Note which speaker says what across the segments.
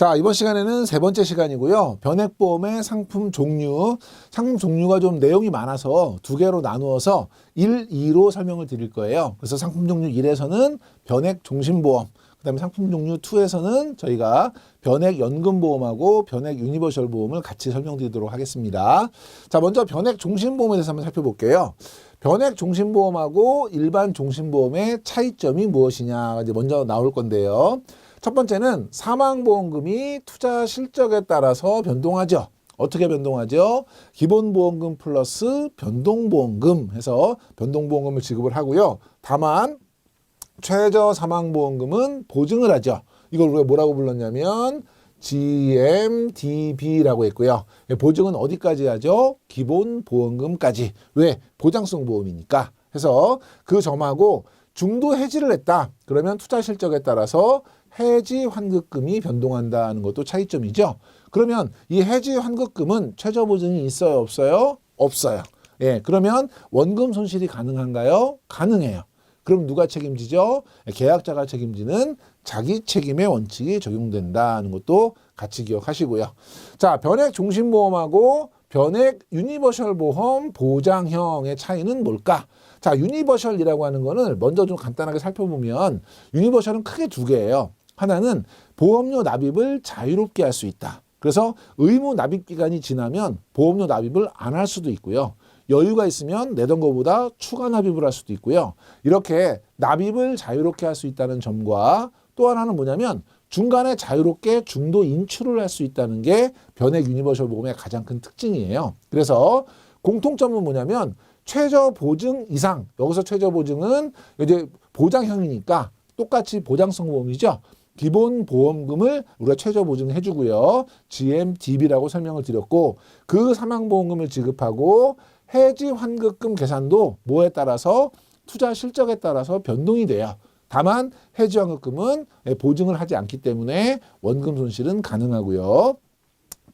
Speaker 1: 자, 이번 시간에는 세 번째 시간이고요. 변액보험의 상품 종류가 좀 내용이 많아서 두 개로 나누어서 1, 2로 설명을 드릴 거예요. 그래서 상품 종류 1에서는 변액 종신보험, 그 다음에 상품 종류 2에서는 저희가 변액 연금보험하고 변액 유니버셜 보험을 같이 설명드리도록 하겠습니다. 자, 먼저 변액 종신보험에 대해서 한번 살펴볼게요. 변액 종신보험하고 일반 종신보험의 차이점이 무엇이냐 이제 먼저 나올 건데요. 첫 번째는 사망보험금이 투자 실적에 따라서 변동하죠. 어떻게 변동하죠? 기본보험금 플러스 변동보험금 해서 변동보험금을 지급을 하고요. 다만 최저 사망보험금은 보증을 하죠. 이걸 우리가 뭐라고 불렀냐면 GMDB라고 했고요. 보증은 어디까지 하죠? 기본보험금까지. 왜? 보장성 보험이니까. 해서 그 점하고 중도 해지를 했다. 그러면 투자 실적에 따라서 해지 환급금이 변동한다는 것도 차이점이죠. 그러면 이 해지 환급금은 최저 보증이 있어요? 없어요? 없어요. 예, 그러면 원금 손실이 가능한가요? 가능해요. 그럼 누가 책임지죠? 계약자가 책임지는 자기 책임의 원칙이 적용된다는 것도 같이 기억하시고요. 자, 변액 종신보험하고 변액 유니버셜 보험 보장형의 차이는 뭘까? 자, 유니버셜이라고 하는 거는 먼저 좀 간단하게 살펴보면 유니버셜은 크게 두 개예요. 하나는 보험료 납입을 자유롭게 할 수 있다. 그래서 의무 납입 기간이 지나면 보험료 납입을 안 할 수도 있고요. 여유가 있으면 내던 것보다 추가 납입을 할 수도 있고요. 이렇게 납입을 자유롭게 할 수 있다는 점과 또 하나는 뭐냐면 중간에 자유롭게 중도 인출을 할 수 있다는 게 변액 유니버셜 보험의 가장 큰 특징이에요. 그래서 공통점은 뭐냐면 최저 보증 이상, 여기서 최저 보증은 이제 보장형이니까 똑같이 보장성 보험이죠. 기본 보험금을 우리가 최저 보증해 주고요. GMDB라고 설명을 드렸고 그 사망보험금을 지급하고 해지 환급금 계산도 뭐에 따라서 투자 실적에 따라서 변동이 돼요. 다만 해지 환급금은 보증을 하지 않기 때문에 원금 손실은 가능하고요.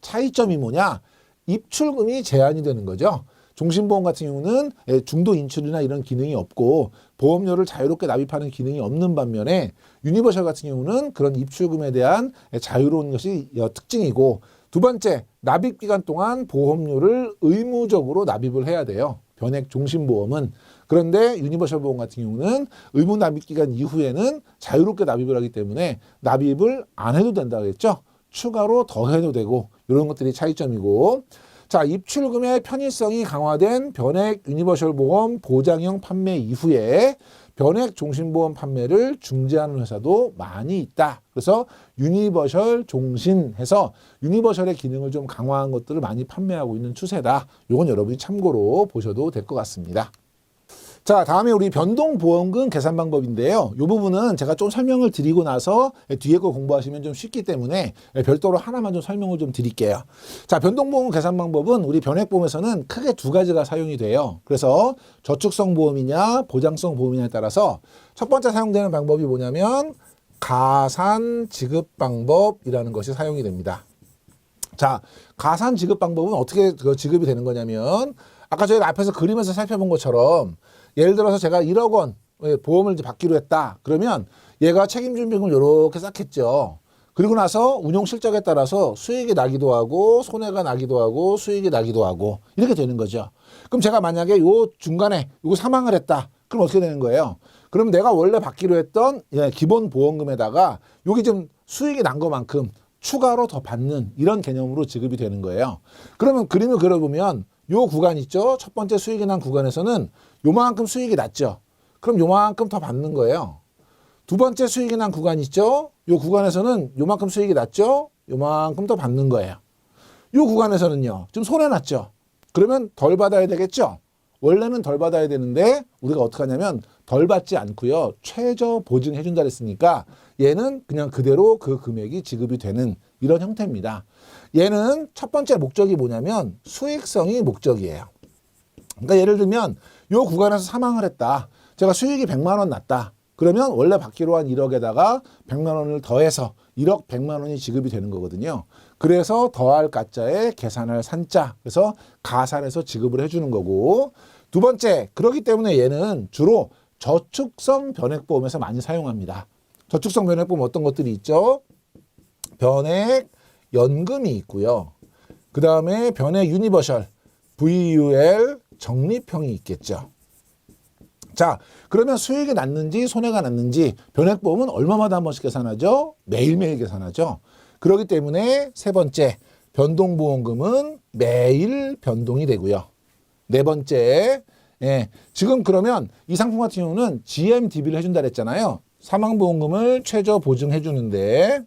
Speaker 1: 차이점이 뭐냐? 입출금이 제한이 되는 거죠. 종신보험 같은 경우는 중도 인출이나 이런 기능이 없고 보험료를 자유롭게 납입하는 기능이 없는 반면에 유니버셜 같은 경우는 그런 입출금에 대한 자유로운 것이 특징이고 두 번째, 납입 기간 동안 보험료를 의무적으로 납입을 해야 돼요. 변액 종신보험은. 그런데 유니버셜 보험 같은 경우는 의무 납입 기간 이후에는 자유롭게 납입을 하기 때문에 납입을 안 해도 된다고 했죠. 추가로 더 해도 되고 이런 것들이 차이점이고 자, 입출금의 편의성이 강화된 변액 유니버셜 보험 보장형 판매 이후에 변액 종신보험 판매를 중지하는 회사도 많이 있다. 그래서 유니버셜 종신해서 유니버셜의 기능을 좀 강화한 것들을 많이 판매하고 있는 추세다. 이건 여러분이 참고로 보셔도 될 것 같습니다. 자, 다음에 우리 변동보험금 계산 방법인데요. 이 부분은 제가 좀 설명을 드리고 나서 뒤에 거 공부하시면 좀 쉽기 때문에 별도로 하나만 좀 설명을 좀 드릴게요. 자, 변동보험 계산 방법은 우리 변액보험에서는 크게 두 가지가 사용이 돼요. 그래서 저축성 보험이냐 보장성 보험이냐에 따라서 첫 번째 사용되는 방법이 뭐냐면 가산 지급 방법이라는 것이 사용이 됩니다. 자, 가산 지급 방법은 어떻게 지급이 되는 거냐면 아까 저희가 앞에서 그림에서 살펴본 것처럼 예를 들어서 제가 1억 원 보험을 이제 받기로 했다. 그러면 얘가 책임준비금을 이렇게 쌓겠죠. 그리고 나서 운용 실적에 따라서 수익이 나기도 하고 손해가 나기도 하고 수익이 나기도 하고 이렇게 되는 거죠. 그럼 제가 만약에 요 중간에 이거 사망을 했다. 그럼 어떻게 되는 거예요? 그럼 내가 원래 받기로 했던 기본 보험금에다가 여기 좀 수익이 난 것만큼 추가로 더 받는 이런 개념으로 지급이 되는 거예요. 그러면 그림을 그려보면 요 구간 있죠? 첫 번째 수익이 난 구간에서는 요만큼 수익이 났죠? 그럼 요만큼 더 받는 거예요. 두 번째 수익이 난 구간 있죠? 요 구간에서는 요만큼 수익이 났죠? 요만큼 더 받는 거예요. 요 구간에서는요, 좀 손해 났죠? 그러면 덜 받아야 되겠죠? 원래는 덜 받아야 되는데 우리가 어떻게 하냐면 덜 받지 않고요. 최저 보증해 준다 그랬으니까 얘는 그냥 그대로 그 금액이 지급이 되는 이런 형태입니다. 얘는 첫 번째 목적이 뭐냐면 수익성이 목적이에요. 그러니까 예를 들면 요 구간에서 사망을 했다. 제가 수익이 100만 원 났다. 그러면 원래 받기로 한 1억에다가 100만 원을 더해서 1억 100만 원이 지급이 되는 거거든요. 그래서 더할 가짜에 계산할 산자. 그래서 가산해서 지급을 해주는 거고 두 번째, 그렇기 때문에 얘는 주로 저축성 변액보험에서 많이 사용합니다. 저축성 변액보험 어떤 것들이 있죠? 변액 연금이 있고요. 그 다음에 변액 유니버셜 VUL 적립형이 있겠죠. 자, 그러면 수익이 났는지 손해가 났는지 변액보험은 얼마마다 한 번씩 계산하죠? 매일매일 계산하죠. 그렇기 때문에 세 번째 변동보험금은 매일 변동이 되고요. 네 번째, 지금 그러면 이 상품 같은 경우는 GMDB를 해준다 그랬잖아요. 사망보험금을 최저 보증해 주는데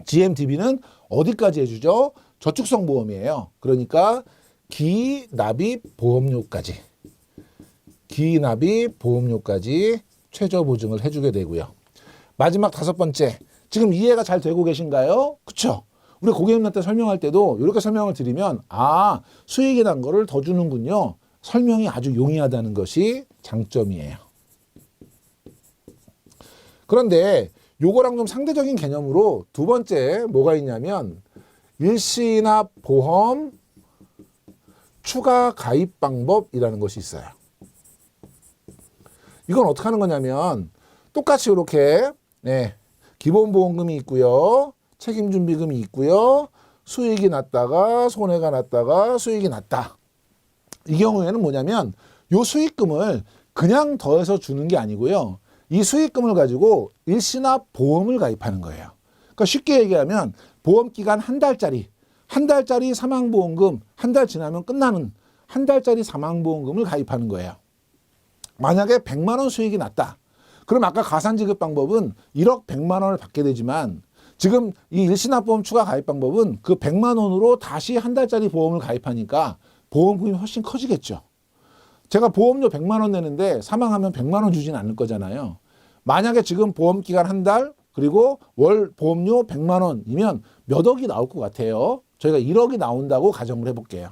Speaker 1: GMDB는 어디까지 해주죠? 저축성 보험이에요. 그러니까 기납입 보험료까지 최저 보증을 해주게 되고요. 마지막 다섯 번째, 지금 이해가 잘 되고 계신가요? 그쵸? 우리 고객님한테 설명할 때도 이렇게 설명을 드리면 수익이 난 거를 더 주는군요. 설명이 아주 용이하다는 것이 장점이에요. 그런데 요거랑 좀 상대적인 개념으로 두 번째 뭐가 있냐면 일시납 보험 추가 가입 방법이라는 것이 있어요. 이건 어떻게 하는 거냐면 똑같이 이렇게 기본보험금이 있고요. 책임준비금이 있고요. 수익이 났다가 손해가 났다가 수익이 났다. 이 경우에는 뭐냐면 요 수익금을 그냥 더해서 주는 게 아니고요. 이 수익금을 가지고 일시납 보험을 가입하는 거예요. 그러니까 쉽게 얘기하면 보험기간 한 달짜리 사망보험금 한 달 지나면 끝나는 한 달짜리 사망보험금을 가입하는 거예요. 만약에 100만 원 수익이 났다. 그럼 아까 가산지급 방법은 1억 100만 원을 받게 되지만 지금 이 일시납보험 추가 가입 방법은 그 100만 원으로 다시 한 달짜리 보험을 가입하니까 보험금이 훨씬 커지겠죠. 제가 보험료 100만 원 내는데 사망하면 100만 원 주진 않을 거잖아요. 만약에 지금 보험기간 한 달 그리고 월 보험료 100만 원이면 몇 억이 나올 것 같아요. 저희가 1억이 나온다고 가정을 해볼게요.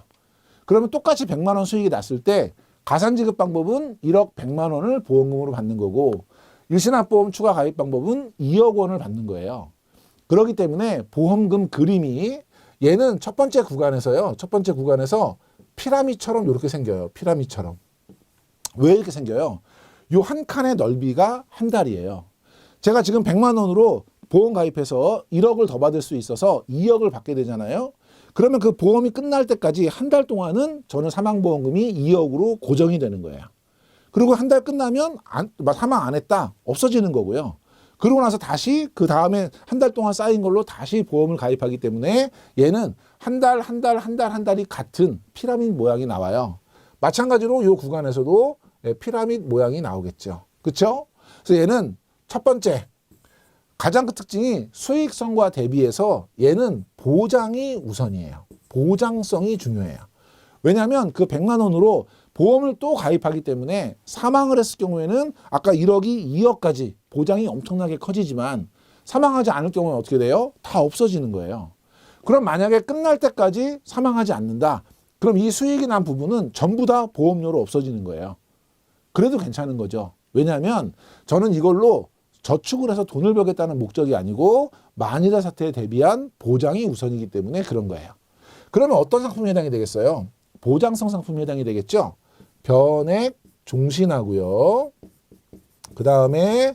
Speaker 1: 그러면 똑같이 100만 원 수익이 났을 때 가산지급 방법은 1억 100만 원을 보험금으로 받는 거고 일시납보험 추가 가입 방법은 2억 원을 받는 거예요. 그렇기 때문에 보험금 그림이 얘는 첫 번째 구간에서 피라미처럼 이렇게 생겨요. 피라미처럼. 왜 이렇게 생겨요? 요 한 칸의 넓이가 한 달이에요. 제가 지금 100만 원으로 보험 가입해서 1억을 더 받을 수 있어서 2억을 받게 되잖아요. 그러면 그 보험이 끝날 때까지 한 달 동안은 저는 사망보험금이 2억으로 고정이 되는 거예요. 그리고 한 달 끝나면 사망 안 했다. 없어지는 거고요. 그러고 나서 다시 그 다음에 한 달 동안 쌓인 걸로 다시 보험을 가입하기 때문에 얘는 한 달이 같은 피라미드 모양이 나와요. 마찬가지로 이 구간에서도 피라미드 모양이 나오겠죠. 그렇죠? 그래서 얘는 첫 번째 가장 큰 특징이 수익성과 대비해서 얘는 보장이 우선이에요. 보장성이 중요해요. 왜냐하면 그 100만 원으로 보험을 또 가입하기 때문에 사망을 했을 경우에는 아까 1억이 2억까지 보장이 엄청나게 커지지만 사망하지 않을 경우는 어떻게 돼요? 다 없어지는 거예요. 그럼 만약에 끝날 때까지 사망하지 않는다. 그럼 이 수익이 난 부분은 전부 다 보험료로 없어지는 거예요. 그래도 괜찮은 거죠. 왜냐하면 저는 이걸로 저축을 해서 돈을 벌겠다는 목적이 아니고 만일의 사태에 대비한 보장이 우선이기 때문에 그런 거예요. 그러면 어떤 상품에 해당이 되겠어요? 보장성 상품에 해당이 되겠죠. 변액 종신하고요. 그 다음에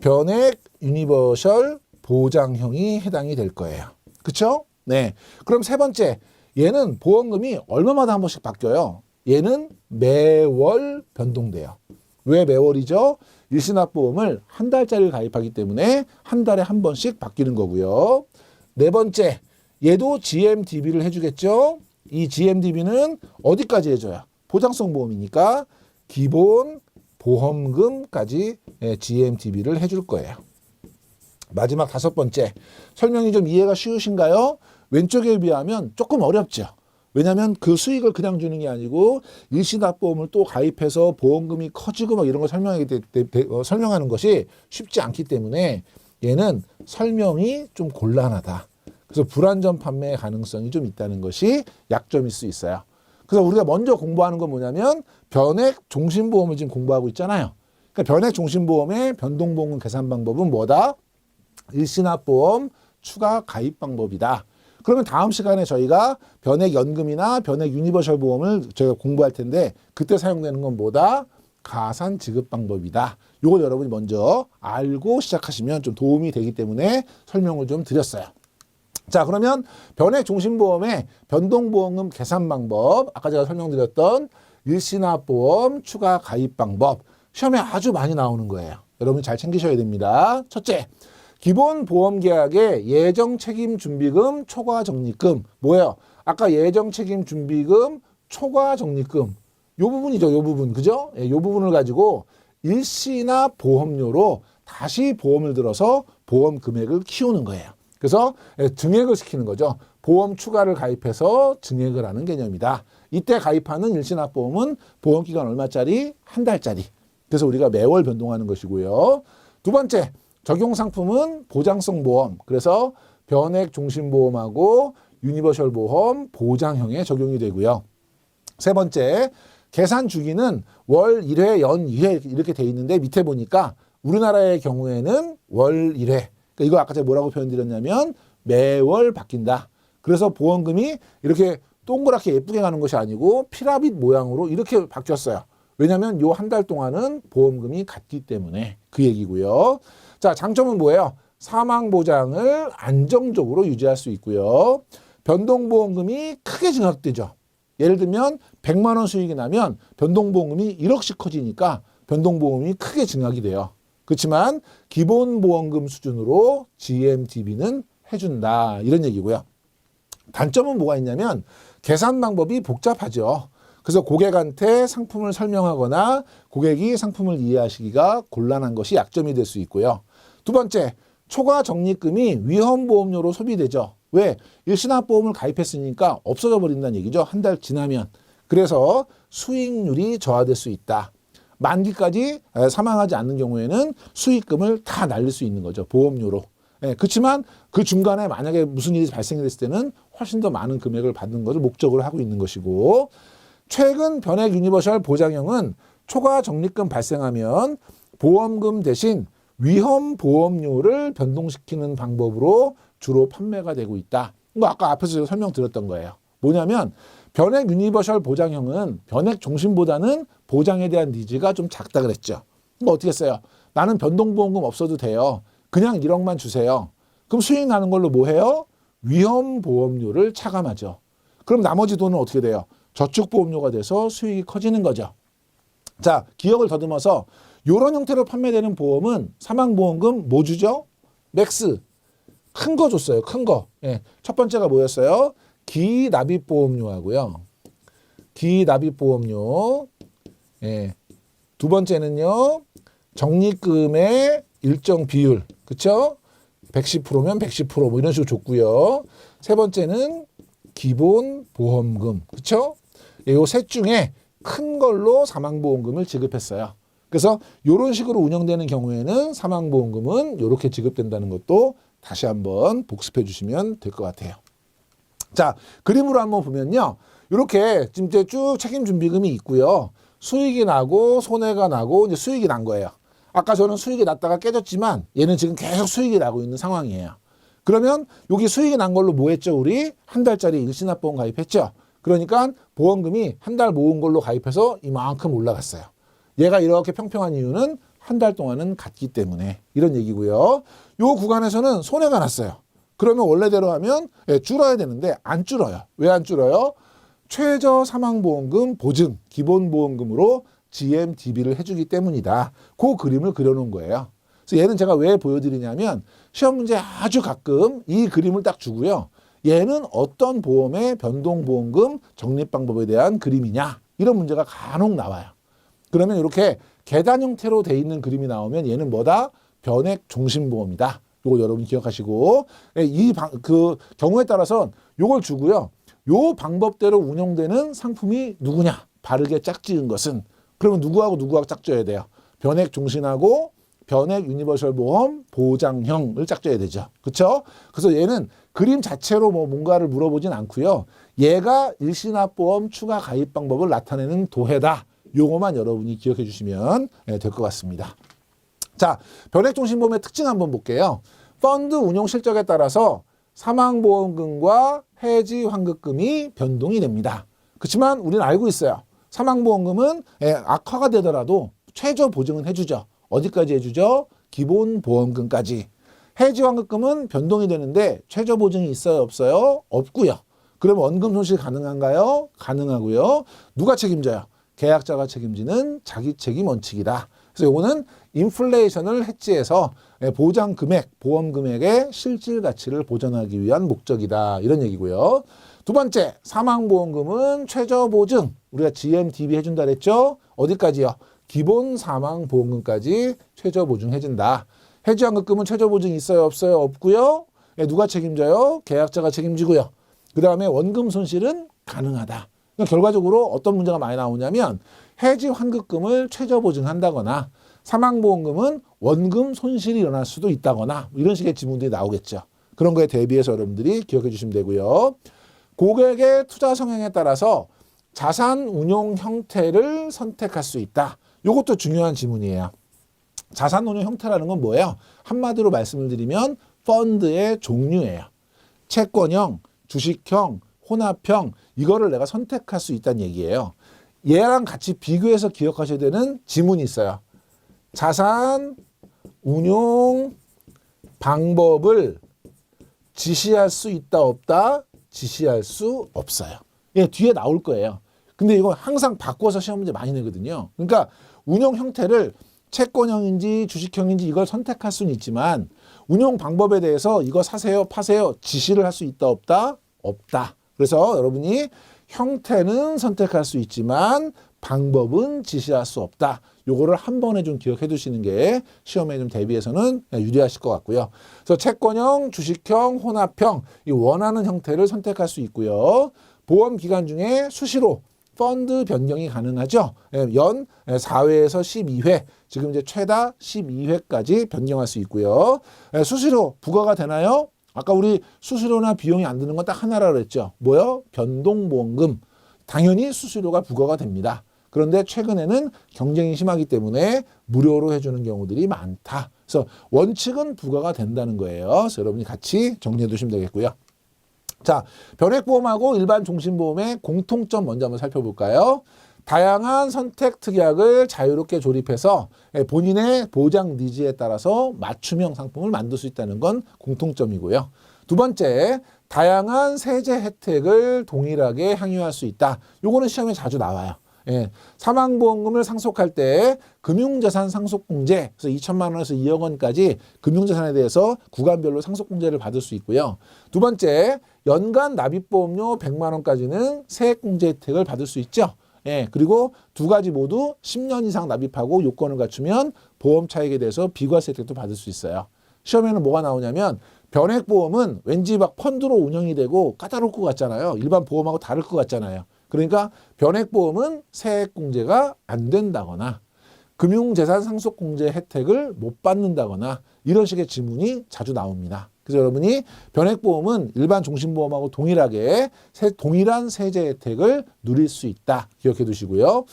Speaker 1: 변액 유니버셜 보장형이 해당이 될 거예요. 그렇죠? 네. 그럼 세 번째, 얘는 보험금이 얼마마다 한 번씩 바뀌어요. 얘는 매월 변동돼요. 왜 매월이죠? 일시납보험을 한 달짜리를 가입하기 때문에 한 달에 한 번씩 바뀌는 거고요. 네 번째, 얘도 GMDB를 해주겠죠. 이 GMDB는 어디까지 해줘요? 보장성 보험이니까 기본 보험금까지 GMDB를 해줄 거예요. 마지막 다섯 번째, 설명이 좀 이해가 쉬우신가요? 왼쪽에 비하면 조금 어렵죠. 왜냐하면 그 수익을 그냥 주는 게 아니고 일시납보험을 또 가입해서 보험금이 커지고 막 이런 걸 설명하는 것이 쉽지 않기 때문에 얘는 설명이 좀 곤란하다. 그래서 불안전 판매 가능성이 좀 있다는 것이 약점일 수 있어요. 그래서 우리가 먼저 공부하는 건 뭐냐면 변액 종신보험을 지금 공부하고 있잖아요. 그러니까 변액 종신보험의 변동보험금 계산 방법은 뭐다? 일시납보험 추가 가입 방법이다. 그러면 다음 시간에 저희가 변액 연금이나 변액 유니버셜 보험을 저희가 공부할 텐데 그때 사용되는 건 뭐다? 가산 지급 방법이다. 이걸 여러분이 먼저 알고 시작하시면 좀 도움이 되기 때문에 설명을 좀 드렸어요. 자, 그러면 변액종신보험의 변동보험금 계산 방법, 아까 제가 설명드렸던 일시납보험 추가 가입 방법, 시험에 아주 많이 나오는 거예요. 여러분 잘 챙기셔야 됩니다. 첫째, 기본보험계약의 예정책임준비금 초과적립금. 뭐예요? 아까 예정책임준비금 초과적립금. 요 부분이죠. 요 부분. 그죠? 예, 요 부분을 가지고 일시납 보험료로 다시 보험을 들어서 보험 금액을 키우는 거예요. 그래서 증액을 시키는 거죠. 보험 추가를 가입해서 증액을 하는 개념이다. 이때 가입하는 일시납보험은 보험기간 얼마짜리? 한 달짜리. 그래서 우리가 매월 변동하는 것이고요. 두 번째, 적용상품은 보장성 보험. 그래서 변액종신보험하고 유니버셜 보험 보장형에 적용이 되고요. 세 번째, 계산 주기는 월 1회, 연 2회 이렇게 돼 있는데 밑에 보니까 우리나라의 경우에는 월 1회. 그러니까 이거 아까 제가 뭐라고 표현드렸냐면 매월 바뀐다. 그래서 보험금이 이렇게 동그랗게 예쁘게 가는 것이 아니고 피라밋 모양으로 이렇게 바뀌었어요. 왜냐하면 요 한 달 동안은 보험금이 같기 때문에 그 얘기고요. 자, 장점은 뭐예요? 사망보장을 안정적으로 유지할 수 있고요. 변동보험금이 크게 증액되죠. 예를 들면 100만 원 수익이 나면 변동보험금이 1억씩 커지니까 변동보험이 크게 증액이 돼요. 그렇지만 기본보험금 수준으로 GMDB는 해준다. 이런 얘기고요. 단점은 뭐가 있냐면 계산 방법이 복잡하죠. 그래서 고객한테 상품을 설명하거나 고객이 상품을 이해하시기가 곤란한 것이 약점이 될 수 있고요. 두 번째, 초과 적립금이 위험보험료로 소비되죠. 왜? 일시납보험을 가입했으니까 없어져 버린다는 얘기죠. 한 달 지나면. 그래서 수익률이 저하될 수 있다. 만기까지 사망하지 않는 경우에는 수익금을 다 날릴 수 있는 거죠. 보험료로. 그렇지만 그 중간에 만약에 무슨 일이 발생했을 때는 훨씬 더 많은 금액을 받는 것을 목적으로 하고 있는 것이고, 최근 변액 유니버셜 보장형은 초과 적립금 발생하면 보험금 대신 위험 보험료를 변동시키는 방법으로 주로 판매가 되고 있다. 이거 아까 앞에서 설명드렸던 거예요. 뭐냐면 변액 유니버셜 보장형은 변액 종신보다는 보장에 대한 니즈가 좀 작다 그랬죠. 이거 어떻게 했어요? 나는 변동보험금 없어도 돼요. 그냥 1억만 주세요. 그럼 수익 나는 걸로 뭐 해요? 위험 보험료를 차감하죠. 그럼 나머지 돈은 어떻게 돼요? 저축보험료가 돼서 수익이 커지는 거죠. 자, 기억을 더듬어서 이런 형태로 판매되는 보험은 사망보험금 뭐 주죠? 맥스. 큰 거 줬어요. 큰 거. 예. 첫 번째가 뭐였어요? 기납입보험료하고요. 기납입보험료. 예. 두 번째는요. 적립금의 일정 비율. 그쵸? 110%면 110% 뭐 이런 식으로 줬고요. 세 번째는 기본보험금. 그쵸? 예, 요 셋 중에 큰 걸로 사망보험금을 지급했어요. 그래서 이런 식으로 운영되는 경우에는 사망보험금은 이렇게 지급된다는 것도 다시 한번 복습해 주시면 될 것 같아요. 자, 그림으로 한번 보면요. 이렇게 지금 이제 쭉 책임준비금이 있고요. 수익이 나고 손해가 나고 이제 수익이 난 거예요. 아까 저는 수익이 났다가 깨졌지만 얘는 지금 계속 수익이 나고 있는 상황이에요. 그러면 여기 수익이 난 걸로 뭐 했죠? 우리 한 달짜리 일시납보험 가입했죠? 그러니까 보험금이 한 달 모은 걸로 가입해서 이만큼 올라갔어요. 얘가 이렇게 평평한 이유는 한 달 동안은 같기 때문에 이런 얘기고요. 요 구간에서는 손해가 났어요. 그러면 원래대로 하면 줄어야 되는데 안 줄어요. 왜 안 줄어요? 최저 사망보험금 보증 기본보험금으로 GMDB를 해주기 때문이다. 그 그림을 그려놓은 거예요. 그래서 얘는 제가 왜 보여드리냐면 시험 문제 아주 가끔 이 그림을 딱 주고요. 얘는 어떤 보험의 변동보험금 적립 방법에 대한 그림이냐 이런 문제가 간혹 나와요. 그러면 이렇게 계단 형태로 돼 있는 그림이 나오면 얘는 뭐다? 변액 종신보험이다. 이거 여러분 기억하시고 그 경우에 따라서는 이걸 주고요. 요 방법대로 운영되는 상품이 누구냐? 바르게 짝지은 것은 그러면 누구하고 짝져야 돼요? 변액 종신하고 변액 유니버셜 보험 보장형을 짝져야 되죠. 그렇죠? 그래서 얘는 그림 자체로 뭐 뭔가를 물어보진 않고요. 얘가 일시납보험 추가 가입 방법을 나타내는 도해다. 요거만 여러분이 기억해 주시면 될 것 같습니다. 자, 변액종신보험의 특징 한번 볼게요. 펀드 운용 실적에 따라서 사망보험금과 해지 환급금이 변동이 됩니다. 그렇지만 우리는 알고 있어요. 사망보험금은 악화가 되더라도 최저 보증은 해주죠. 어디까지 해주죠? 기본보험금까지. 해지환급금은 변동이 되는데 최저 보증이 있어요? 없어요? 없고요. 그럼 원금 손실 가능한가요? 가능하고요. 누가 책임져요? 계약자가 책임지는 자기책임 원칙이다. 그래서 이거는 인플레이션을 해지해서 보장 금액, 보험 금액의 실질 가치를 보전하기 위한 목적이다. 이런 얘기고요. 두 번째, 사망보험금은 최저 보증. 우리가 GMDB 해준다 그랬죠? 어디까지요? 기본 사망보험금까지 최저 보증해준다. 해지환급금은 최저 보증 있어요? 없어요? 없고요. 누가 책임져요? 계약자가 책임지고요. 그 다음에 원금 손실은 가능하다. 그러니까 결과적으로 어떤 문제가 많이 나오냐면 해지환급금을 최저 보증한다거나 사망보험금은 원금 손실이 일어날 수도 있다거나 이런 식의 지문들이 나오겠죠. 그런 거에 대비해서 여러분들이 기억해 주시면 되고요. 고객의 투자 성향에 따라서 자산 운용 형태를 선택할 수 있다. 이것도 중요한 지문이에요. 자산 운용 형태라는 건 뭐예요? 한마디로 말씀을 드리면 펀드의 종류예요. 채권형, 주식형, 혼합형 이거를 내가 선택할 수 있다는 얘기예요. 얘랑 같이 비교해서 기억하셔야 되는 지문이 있어요. 자산 운용 방법을 지시할 수 있다 없다? 지시할 수 없어요. 예, 뒤에 나올 거예요. 근데 이거 항상 바꿔서 시험 문제 많이 내거든요. 그러니까 운용 형태를 채권형인지 주식형인지 이걸 선택할 수는 있지만 운용 방법에 대해서 이거 사세요, 파세요 지시를 할 수 있다 없다? 없다. 그래서 여러분이 형태는 선택할 수 있지만 방법은 지시할 수 없다. 요거를 한 번에 좀 기억해 두시는 게 시험에 좀 대비해서는 유리하실 것 같고요. 그래서 채권형, 주식형, 혼합형 이 원하는 형태를 선택할 수 있고요. 보험 기간 중에 수시로 펀드 변경이 가능하죠. 연 4회에서 12회, 지금 이제 최다 12회까지 변경할 수 있고요. 수시로 부과가 되나요? 아까 우리 수수료나 비용이 안 드는 건 딱 하나라 그랬죠. 뭐요? 변동보험금. 당연히 수수료가 부과가 됩니다. 그런데 최근에는 경쟁이 심하기 때문에 무료로 해주는 경우들이 많다. 그래서 원칙은 부과가 된다는 거예요. 그래서 여러분이 같이 정리해 두시면 되겠고요. 자, 변액보험하고 일반 종신보험의 공통점 먼저 한번 살펴볼까요? 다양한 선택 특약을 자유롭게 조립해서 본인의 보장 니즈에 따라서 맞춤형 상품을 만들 수 있다는 건 공통점이고요. 두 번째, 다양한 세제 혜택을 동일하게 향유할 수 있다. 요거는 시험에 자주 나와요. 예, 사망보험금을 상속할 때 금융자산 상속공제, 그래서 2천만 원에서 2억 원까지 금융자산에 대해서 구간별로 상속공제를 받을 수 있고요. 두 번째, 연간 납입보험료 100만 원까지는 세액공제 혜택을 받을 수 있죠. 예, 그리고 두 가지 모두 10년 이상 납입하고 요건을 갖추면 보험 차익에 대해서 비과세 혜택도 받을 수 있어요. 시험에는 뭐가 나오냐면 변액보험은 왠지 막 펀드로 운영이 되고 까다로울 것 같잖아요. 일반 보험하고 다를 것 같잖아요. 그러니까 변액보험은 세액공제가 안 된다거나 금융재산 상속공제 혜택을 못 받는다거나 이런 식의 지문이 자주 나옵니다. 그래서 여러분이 변액보험은 일반 종신보험하고 동일하게 동일한 세제 혜택을 누릴 수 있다. 기억해 두시고요.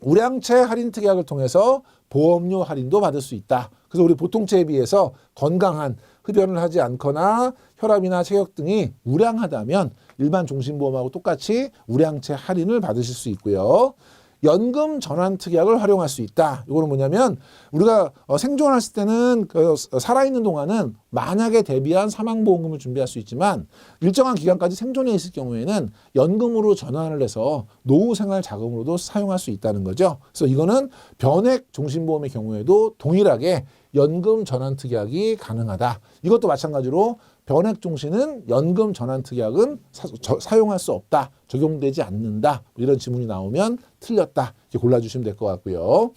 Speaker 1: 우량채 할인 특약을 통해서 보험료 할인도 받을 수 있다. 그래서 우리 보통채에 비해서 건강한 흡연을 하지 않거나 혈압이나 체격 등이 우량하다면 일반 종신보험하고 똑같이 우량채 할인을 받으실 수 있고요. 연금 전환 특약을 활용할 수 있다. 이거는 뭐냐면 우리가 생존했을 때는 살아있는 동안은 만약에 대비한 사망보험금을 준비할 수 있지만 일정한 기간까지 생존해 있을 경우에는 연금으로 전환을 해서 노후생활 자금으로도 사용할 수 있다는 거죠. 그래서 이거는 변액 종신보험의 경우에도 동일하게 연금 전환 특약이 가능하다. 이것도 마찬가지로 변액 종신은 연금 전환 특약은 사용할 수 없다. 적용되지 않는다. 이런 지문이 나오면 틀렸다. 이렇게 골라주시면 될 것 같고요.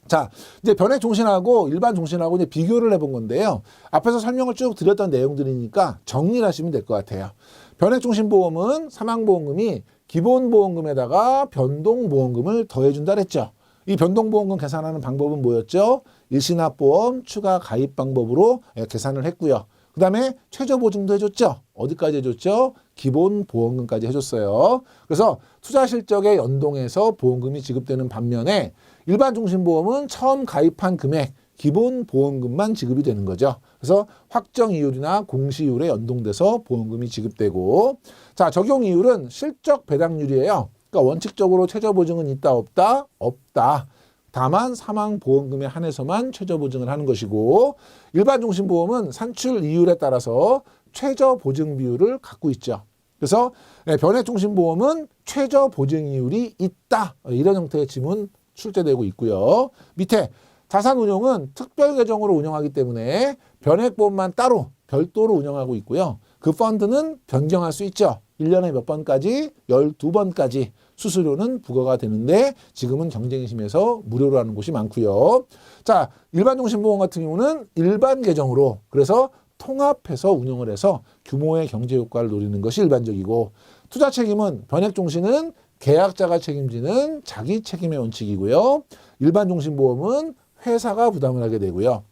Speaker 1: 자, 이제 변액 종신하고 일반 종신하고 이제 비교를 해본 건데요. 앞에서 설명을 쭉 드렸던 내용들이니까 정리를 하시면 될 것 같아요. 변액 종신보험은 사망보험금이 기본보험금에다가 변동보험금을 더해준다 그랬죠. 이 변동보험금 계산하는 방법은 뭐였죠? 일시납보험 추가 가입 방법으로 계산을 했고요. 그 다음에 최저보증도 해줬죠. 어디까지 해줬죠? 기본보험금까지 해줬어요. 그래서 투자 실적에 연동해서 보험금이 지급되는 반면에 일반 종신보험은 처음 가입한 금액 기본보험금만 지급이 되는 거죠. 그래서 확정이율이나 공시이율에 연동돼서 보험금이 지급되고 자 적용이율은 실적 배당률이에요. 그러니까 원칙적으로 최저보증은 있다 없다? 없다. 다만 사망보험금에 한해서만 최저보증을 하는 것이고 일반종신보험은 산출 이율에 따라서 최저보증 비율을 갖고 있죠. 그래서 변액종신보험은 최저보증이율이 있다. 이런 형태의 지문 출제되고 있고요. 밑에 자산운용은 특별계정으로 운영하기 때문에 변액보험만 따로 별도로 운영하고 있고요. 그 펀드는 변경할 수 있죠. 1년에 몇 번까지? 12번까지 수수료는 부과가 되는데 지금은 경쟁이 심해서 무료로 하는 곳이 많고요. 자, 일반종신보험 같은 경우는 일반 계정으로 그래서 통합해서 운영을 해서 규모의 경제 효과를 노리는 것이 일반적이고 투자 책임은 변액종신은 계약자가 책임지는 자기 책임의 원칙이고요. 일반종신보험은 회사가 부담을 하게 되고요.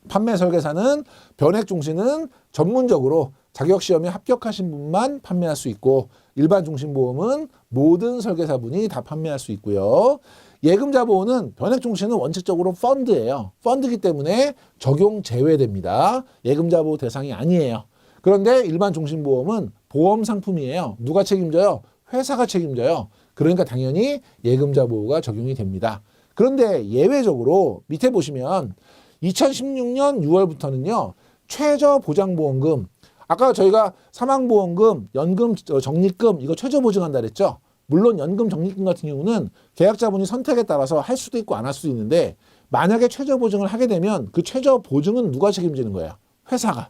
Speaker 1: 판매 설계사는 변액종신은 전문적으로 자격시험에 합격하신 분만 판매할 수 있고 일반종신보험은 모든 설계사분이 다 판매할 수 있고요. 예금자보호는 변액종신은 원칙적으로 펀드예요. 펀드이기 때문에 적용 제외됩니다. 예금자보호 대상이 아니에요. 그런데 일반종신보험은 보험 상품이에요. 누가 책임져요? 회사가 책임져요. 그러니까 당연히 예금자보호가 적용이 됩니다. 그런데 예외적으로 밑에 보시면 2016년 6월부터는요. 최저보장보험금 아까 저희가 사망보험금, 연금 적립금 이거 최저보증한다 그랬죠. 물론 연금 적립금 같은 경우는 계약자분이 선택에 따라서 할 수도 있고 안 할 수도 있는데 만약에 최저보증을 하게 되면 그 최저보증은 누가 책임지는 거예요? 회사가.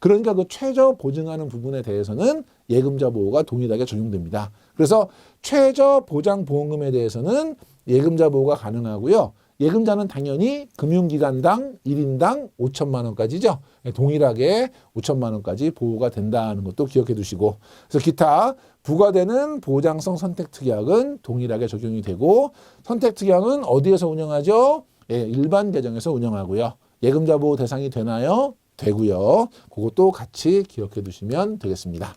Speaker 1: 그러니까 그 최저보증하는 부분에 대해서는 예금자 보호가 동일하게 적용됩니다. 그래서 최저보장보험금에 대해서는 예금자 보호가 가능하고요. 예금자는 당연히 금융기관당 1인당 5천만 원까지죠. 동일하게 5천만 원까지 보호가 된다는 것도 기억해 두시고 그래서 기타 부과되는 보장성 선택특약은 동일하게 적용이 되고 선택특약은 어디에서 운영하죠? 일반 계정에서 운영하고요. 예금자 보호 대상이 되나요? 되고요. 그것도 같이 기억해 두시면 되겠습니다.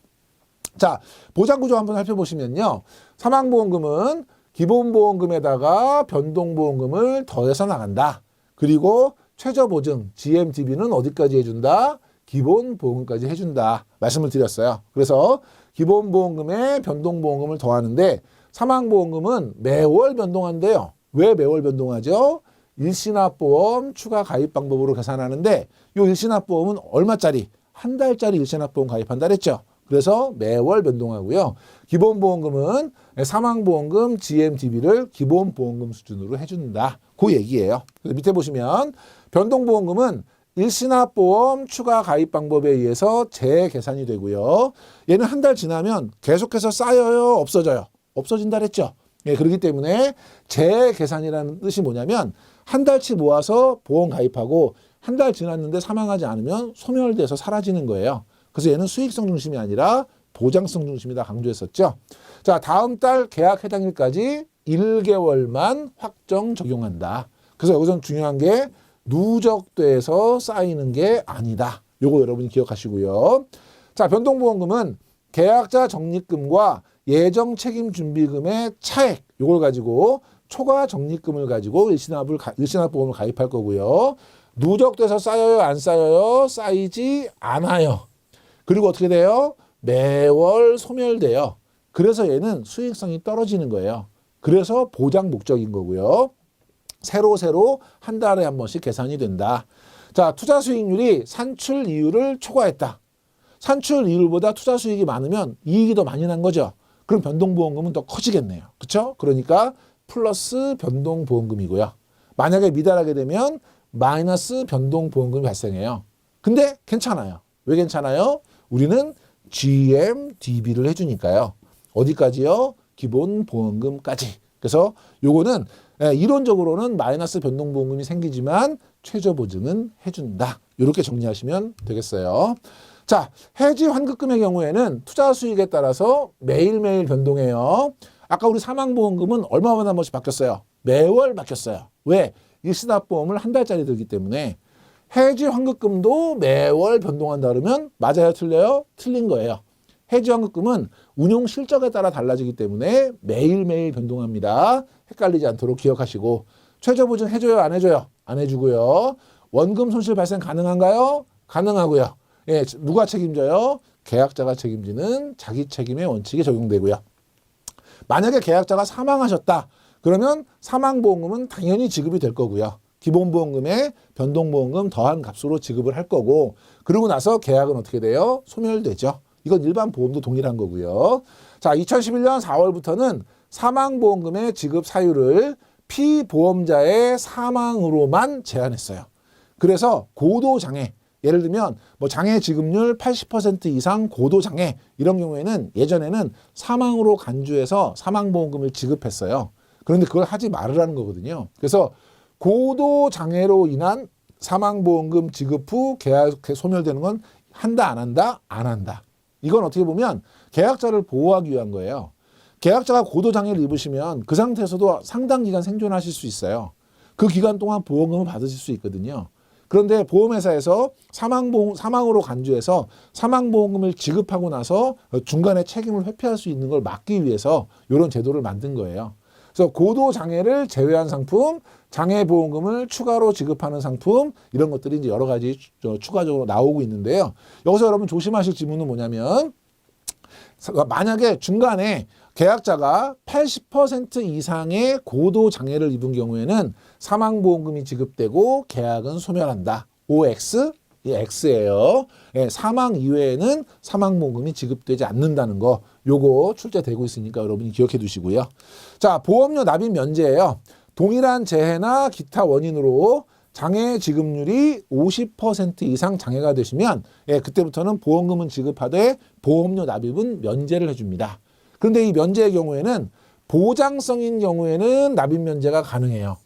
Speaker 1: 자, 보장구조 한번 살펴보시면요. 사망보험금은 기본보험금에다가 변동보험금을 더해서 나간다. 그리고 최저보증 GMDB는 어디까지 해준다? 기본보험금까지 해준다. 말씀을 드렸어요. 그래서 기본보험금에 변동보험금을 더하는데 사망보험금은 매월 변동한대요. 왜 매월 변동하죠? 일시납보험 추가 가입 방법으로 계산하는데 이 일시납보험은 얼마짜리? 한 달짜리 일시납보험 가입한다 그랬죠. 그래서 매월 변동하고요. 기본보험금은 사망보험금 GMDB를 기본보험금 수준으로 해준다. 그 얘기예요. 밑에 보시면 변동보험금은 일시납보험 추가 가입 방법에 의해서 재계산이 되고요. 얘는 한 달 지나면 계속해서 쌓여요? 없어져요? 없어진다 그랬죠. 그렇기 때문에 재계산이라는 뜻이 뭐냐면 한 달치 모아서 보험 가입하고 한 달 지났는데 사망하지 않으면 소멸돼서 사라지는 거예요. 그래서 얘는 수익성 중심이 아니라 보장성 중심이다 강조했었죠. 자, 다음 달 계약 해당일까지 1개월만 확정 적용한다. 그래서 여기서 중요한 게 누적돼서 쌓이는 게 아니다. 요거 여러분이 기억하시고요. 자, 변동보험금은 계약자 적립금과 예정 책임 준비금의 차액 요걸 가지고 초과 적립금을 가지고 일시납보험을 가입할 거고요. 누적돼서 쌓여요? 안 쌓여요? 쌓이지 않아요. 그리고 어떻게 돼요? 매월 소멸돼요. 그래서 얘는 수익성이 떨어지는 거예요. 그래서 보장 목적인 거고요. 새로 한 달에 한 번씩 계산이 된다. 자, 투자 수익률이 산출 이율을 초과했다. 산출 이율보다 투자 수익이 많으면 이익이 더 많이 난 거죠. 그럼 변동보험금은 더 커지겠네요. 그렇죠? 그러니까 플러스 변동보험금이고요. 만약에 미달하게 되면 마이너스 변동보험금이 발생해요. 근데 괜찮아요. 왜 괜찮아요? 우리는 GMDB를 해주니까요. 어디까지요? 기본보험금까지. 그래서 요거는 이론적으로는 마이너스 변동보험금이 생기지만 최저보증은 해준다. 이렇게 정리하시면 되겠어요. 자, 해지 환급금의 경우에는 투자 수익에 따라서 매일매일 변동해요. 아까 우리 사망보험금은 얼마마다 한 번씩 바뀌었어요? 매월 바뀌었어요. 왜? 일시납보험을 한 달짜리 들기 때문에. 해지 환급금도 매월 변동한다 그러면 맞아요? 틀려요? 틀린 거예요. 해지 환급금은 운용 실적에 따라 달라지기 때문에 매일매일 변동합니다. 헷갈리지 않도록 기억하시고 최저보증 해줘요? 안 해줘요? 안 해주고요. 원금 손실 발생 가능한가요? 가능하고요. 예, 누가 책임져요? 계약자가 책임지는 자기 책임의 원칙이 적용되고요. 만약에 계약자가 사망하셨다. 그러면 사망보험금은 당연히 지급이 될 거고요. 기본보험금에 변동보험금 더한 값으로 지급을 할 거고 그러고 나서 계약은 어떻게 돼요? 소멸되죠. 이건 일반 보험도 동일한 거고요. 자, 2011년 4월부터는 사망보험금의 지급 사유를 피보험자의 사망으로만 제한했어요. 그래서 고도장애, 예를 들면 뭐 장애 지급률 80% 이상 고도장애 이런 경우에는 예전에는 사망으로 간주해서 사망보험금을 지급했어요. 그런데 그걸 하지 말으라는 거거든요. 그래서 고도장애로 인한 사망보험금 지급 후 계약 소멸되는 건 한다 안 한다? 안 한다. 이건 어떻게 보면 계약자를 보호하기 위한 거예요. 계약자가 고도장애를 입으시면 그 상태에서도 상당 기간 생존하실 수 있어요. 그 기간 동안 보험금을 받으실 수 있거든요. 그런데 보험회사에서 사망으로 간주해서 사망보험금을 지급하고 나서 중간에 책임을 회피할 수 있는 걸 막기 위해서 이런 제도를 만든 거예요. 그래서 고도장애를 제외한 상품, 장애보험금을 추가로 지급하는 상품 이런 것들이 이제 여러 가지 추가적으로 나오고 있는데요. 여기서 여러분 조심하실 지문은 뭐냐면 만약에 중간에 계약자가 80% 이상의 고도장애를 입은 경우에는 사망보험금이 지급되고 계약은 소멸한다. OX, 이 X예요. 예, 사망 이외에는 사망보험금이 지급되지 않는다는 거 요거 출제되고 있으니까 여러분이 기억해 두시고요. 자, 보험료 납입 면제예요. 동일한 재해나 기타 원인으로 장애 지급률이 50% 이상 장애가 되시면 예, 그때부터는 보험금은 지급하되 보험료 납입은 면제를 해줍니다. 그런데 이 면제의 경우에는 보장성인 경우에는 납입 면제가 가능해요.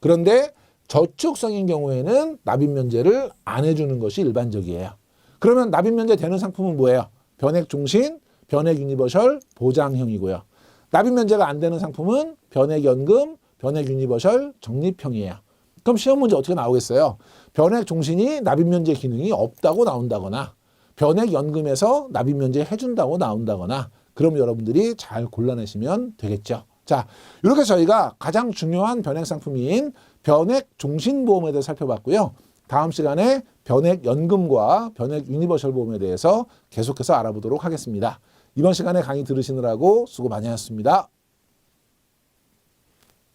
Speaker 1: 그런데 저축성인 경우에는 납입 면제를 안 해주는 것이 일반적이에요. 그러면 납입 면제 되는 상품은 뭐예요? 변액 종신, 변액 유니버셜, 보장형이고요. 납입 면제가 안 되는 상품은 변액 연금, 변액 유니버셜, 적립형이에요. 그럼 시험 문제 어떻게 나오겠어요? 변액 종신이 납입 면제 기능이 없다고 나온다거나 변액 연금에서 납입 면제 해준다고 나온다거나 그럼 여러분들이 잘 골라내시면 되겠죠. 자, 이렇게 저희가 가장 중요한 변액 상품인 변액 종신보험에 대해서 살펴봤고요. 다음 시간에 변액 연금과 변액 유니버셜 보험에 대해서 계속해서 알아보도록 하겠습니다. 이번 시간에 강의 들으시느라고 수고 많이 하셨습니다.